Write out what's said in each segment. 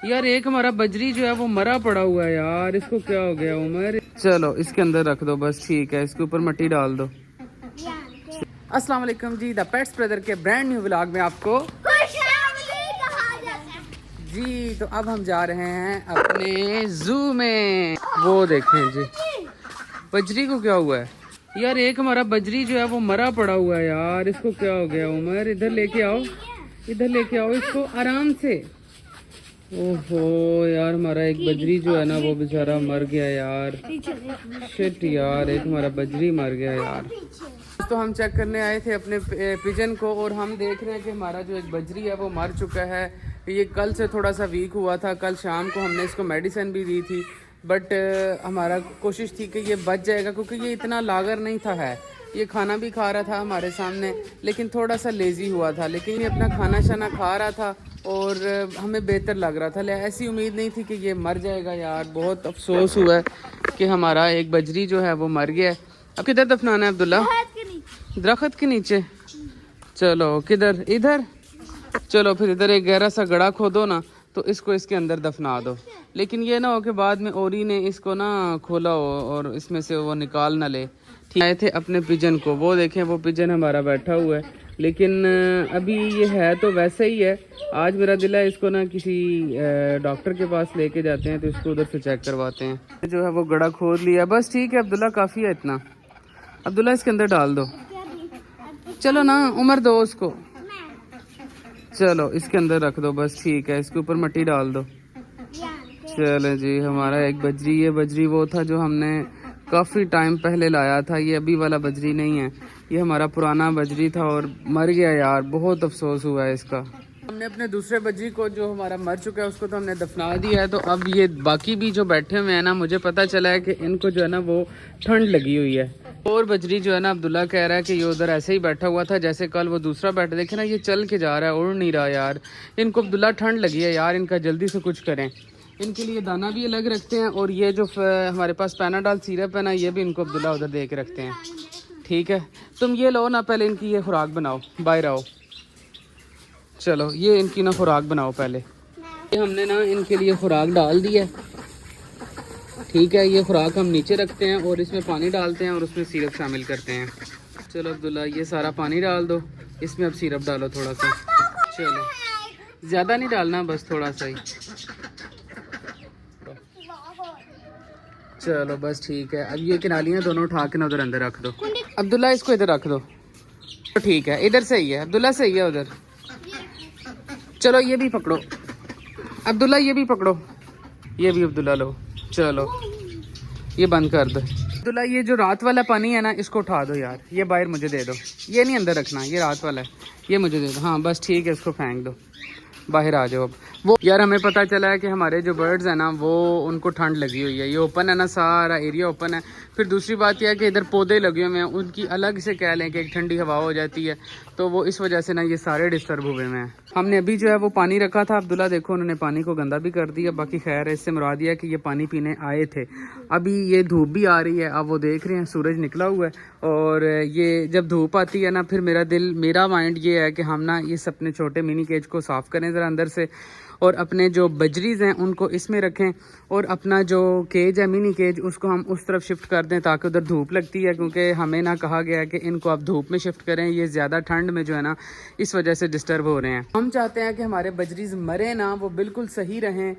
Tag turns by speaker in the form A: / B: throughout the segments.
A: यार एक हमारा बजरी जो है वो मरा पड़ा हुआ है यार, इसको क्या हो गया उमर। चलो इसके अंदर रख दो बस, ठीक है, इसके ऊपर मिट्टी डाल दो। अस्सलाम वालेकुम जी, द पेट्स ब्रदर के ब्रांड न्यू व्लॉग में आपको जी। तो अब हम जा रहे हैं अपने जू में। वो देखें जी, बजरी को क्या हुआ है यार, एक हमारा बजरी जो है वो मरा पड़ा हुआ है यार, इसको क्या हो गया उमर। इधर लेके आओ, इधर लेके आओ इसको आराम से। ओहो यार, हमारा एक बजरी जो है ना वो बेचारा मर गया यार। शिट यार, एक हमारा बजरी मर गया यार। तो हम चेक करने आए थे अपने पिजन को और हम देख रहे हैं कि हमारा जो एक बजरी है वो मर चुका है। ये कल से थोड़ा सा वीक हुआ था, कल शाम को हमने इसको मेडिसिन भी दी थी, बट हमारा कोशिश थी कि ये बच जाएगा क्योंकि ये इतना लागर नहीं था है। ये खाना भी खा रहा था हमारे सामने, लेकिन थोड़ा सा लेज़ी हुआ था, लेकिन ये अपना खाना शाना खा रहा था और हमें बेहतर लग रहा था। ऐसी उम्मीद नहीं थी कि ये मर जाएगा यार। बहुत अफसोस हुआ है कि हमारा एक बजरी जो है वो मर गया है। अब किधर दफनाना है अब्दुल्ला? दरख्त के नीचे। चलो किधर? इधर। चलो फिर इधर एक गहरा सा गड़ा खोदो ना, तो इसको इसके अंदर दफना दो। लेकिन ये ना हो कि बाद में ओरी ने इसको ना खोला हो और इसमें से वो निकाल ना ले। ठीक आए थे अपने पिजन को, वो देखें वो पिजन हमारा बैठा हुआ है, लेकिन अभी ये है तो वैसे ही है। आज मेरा दिल है इसको ना किसी डॉक्टर के पास लेके जाते हैं तो इसको उधर से चेक करवाते हैं। जो है वो गड़ा खोद लिया, बस ठीक है अब्दुल्ला, काफ़ी है इतना। अब्दुल्ला इसके अंदर डाल दो, चलो ना उमर दो उसको। चलो इसके अंदर रख दो बस, ठीक है, इसके ऊपर मिट्टी डाल दो। चलो जी, हमारा एक बजरी, ये बजरी वो था जो हमने काफ़ी टाइम पहले लाया था, ये अभी वाला बजरी नहीं है, ये हमारा पुराना बजरी था और मर गया यार। बहुत अफसोस हुआ है इसका। हमने अपने दूसरे बजरी को जो हमारा मर चुका है उसको तो हमने दफना दिया है। तो अब ये बाकी भी जो बैठे हुए हैं ना, मुझे पता चला है कि इनको जो है ना वो ठंड लगी हुई है। और बजरी जो है ना, अब्दुल्ला कह रहा है कि ये उधर ऐसे ही बैठा हुआ था जैसे कल वो दूसरा बैठा, देखे ना ये चल के जा रहा है, उड़ नहीं रहा यार। इनको अब्दुल्ला ठंड लगी है यार, इनका जल्दी से कुछ करें। इनके लिए दाना भी अलग रखते हैं और ये जो हमारे पास पैनाडॉल सिरप है ना, ये भी इनको अब्दुल्ला उधर दे के रखते हैं। ठीक है, तुम ये लो ना, पहले इनकी ये खुराक बनाओ, बाहर आओ। चलो ये इनकी ना खुराक बनाओ पहले। ये हमने ना इनके लिए खुराक डाल दी है, ठीक है। ये खुराक हम नीचे रखते हैं और इसमें पानी डालते हैं और उसमें सिरप शामिल करते हैं। चलो अब्दुल्ला ये सारा पानी डाल दो, इसमें अब सिरप डालो थोड़ा सा। चलो ज़्यादा नहीं डालना, बस थोड़ा सा ही। चलो बस ठीक है। अब ये किनालियाँ दोनों उठा के ना उधर अंदर रख दो। अब्दुल्ला इसको इधर रख दो, तो ठीक है, इधर सही है अब्दुल्ला, सही है उधर। चलो ये भी पकड़ो अब्दुल्ला, ये भी पकड़ो, ये भी अब्दुल्ला लो। चलो ये बंद कर दो अब्दुल्ला। ये जो रात वाला पानी है ना, इसको उठा दो यार, ये बाहर मुझे दे दो, ये नहीं अंदर रखना, ये रात वाला है, ये मुझे दे दो। हाँ बस ठीक है, इसको फेंक दो, बाहर आ जाओ अब। वो यार हमें पता चला है कि हमारे जो बर्ड्स हैं ना वो उनको ठंड लगी हुई है। ये ओपन है ना, सारा एरिया ओपन है। फिर दूसरी बात यह है कि इधर पौधे लगे हुए हैं, उनकी अलग से कह लें कि एक ठंडी हवा हो जाती है, तो वो इस वजह से ना ये सारे डिस्टर्ब हुए हैं। हमने अभी जो है वो पानी रखा था, अब्दुल्ला देखो उन्होंने पानी को गंदा भी कर दिया। बाकी खैर है, इससे मुराद दिया कि ये पानी पीने आए थे। अभी ये धूप भी आ रही है, अब वो देख रहे हैं सूरज निकला हुआ है, और ये जब धूप आती है ना, फिर मेरा माइंड ये है कि हम ना इस अपने छोटे मिनी केज को साफ़ करें ज़रा अंदर से, और अपने जो बजरीज हैं उनको इसमें रखें, और अपना जो केज है मिनी केज उसको हम उस तरफ शिफ्ट कर दें ताकि उधर धूप लगती है, क्योंकि हमें ना कहा गया है कि इनको आप धूप में शिफ्ट करें, ये ज़्यादा ठंड में जो है ना इस वजह से डिस्टर्ब हो रहे हैं। हम चाहते हैं कि हमारे बजरीज मरे ना, वो बिल्कुल सही रहें।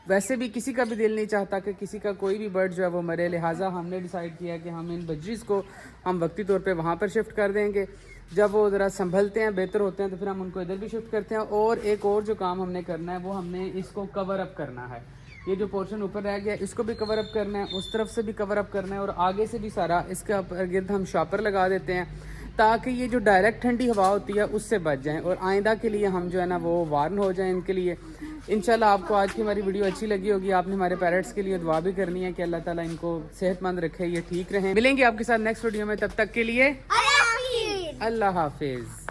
A: वैसे भी किसी का भी दिल नहीं चाहता कि किसी का कोई भी बर्ड जो है वो मरे, लिहाजा हमने डिसाइड किया कि हम इन बजरीज को हम वक्ती तौर पे वहाँ पर शिफ्ट कर देंगे। जब वो ज़रा संभलते हैं, बेहतर होते हैं, तो फिर हम उनको इधर भी शिफ्ट करते हैं। और एक और जो काम हमने करना है वो हमने इसको कवर अप करना है। ये जो पोर्शन ऊपर रह गया इसको भी कवर अप करना है, उस तरफ से भी कवर अप करना है, और आगे से भी सारा इसका गिर्द हम शॉपर लगा देते हैं ताकि ये जो डायरेक्ट ठंडी हवा होती है उससे बच जाएं, और आइंदा के लिए हम जो है ना वो वार्न हो जाएं इनके लिए। इंशाल्लाह आपको आज की हमारी वीडियो अच्छी लगी होगी। आपने हमारे पेरेंट्स के लिए दुआ भी करनी है कि अल्लाह ताला इनको सेहतमंद रखे, ये ठीक रहें। मिलेंगे आपके साथ नेक्स्ट वीडियो में, तब तक के लिए अल्लाह हाफिज़।